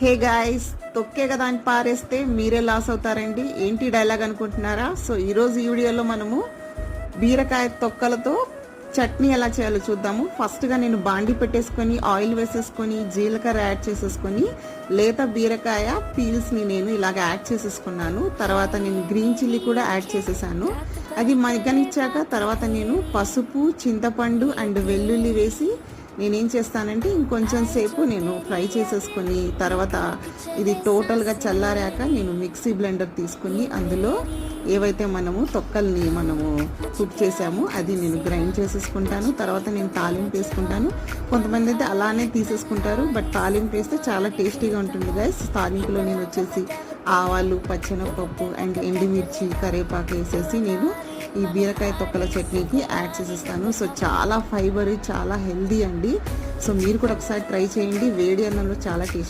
Hey guys, తొక్కే కదా అని పారేస్తే మీరే లాస్ అవుతారండి. ఏంటి డైలాగ్ అనుకుంటున్నారా? సో ఈరోజు ఈ వీడియోలో మనము బీరకాయ తొక్కలతో చట్నీ ఎలా చేయాలో చూద్దాము. ఫస్ట్గా నేను బాండి పెట్టేసుకొని ఆయిల్ వేసేసుకొని జీలకర్ర యాడ్ చేసేసుకొని లేత బీరకాయ పీల్స్ని నేను ఇలాగ యాడ్ చేసేసుకున్నాను. తర్వాత నేను గ్రీన్ చిల్లీ కూడా యాడ్ చేసేసాను. అది మగ్గనిచ్చాక తర్వాత నేను పసుపు, చింతపండు అండ్ వెల్లుల్లి వేసి నేనేం చేస్తానంటే ఇంకొంచెం సేపు నేను ఫ్రై చేసేసుకొని తర్వాత ఇది టోటల్గా చల్లారాక నేను మిక్సీ బ్లెండర్ తీసుకుని అందులో ఏవైతే మనము తొక్కల్ని మనము కుక్ చేసామో అది నేను గ్రైండ్ చేసేసుకుంటాను. తర్వాత నేను తాలింపు వేసుకుంటాను. కొంతమంది అయితే అలానే తీసేసుకుంటారు, బట్ తాలింపు వేస్తే చాలా టేస్టీగా ఉంటుంది గైస్. తాలింపులో నేను వచ్చేసి ఆవాలు, పచ్చెనపప్పు అండ్ ఎండుమిర్చి, కరివేపాకు వేసేసి నేను ఈ బీరకాయ తొక్కల చట్నీకి యాడ్ చేసేస్తాను. సో చాలా ఫైబర్, చాలా హెల్దీ అండి. సో మీరు కూడా ఒకసారి ట్రై చేయండి. వేడి అన్నంలో చాలా టేస్టీ.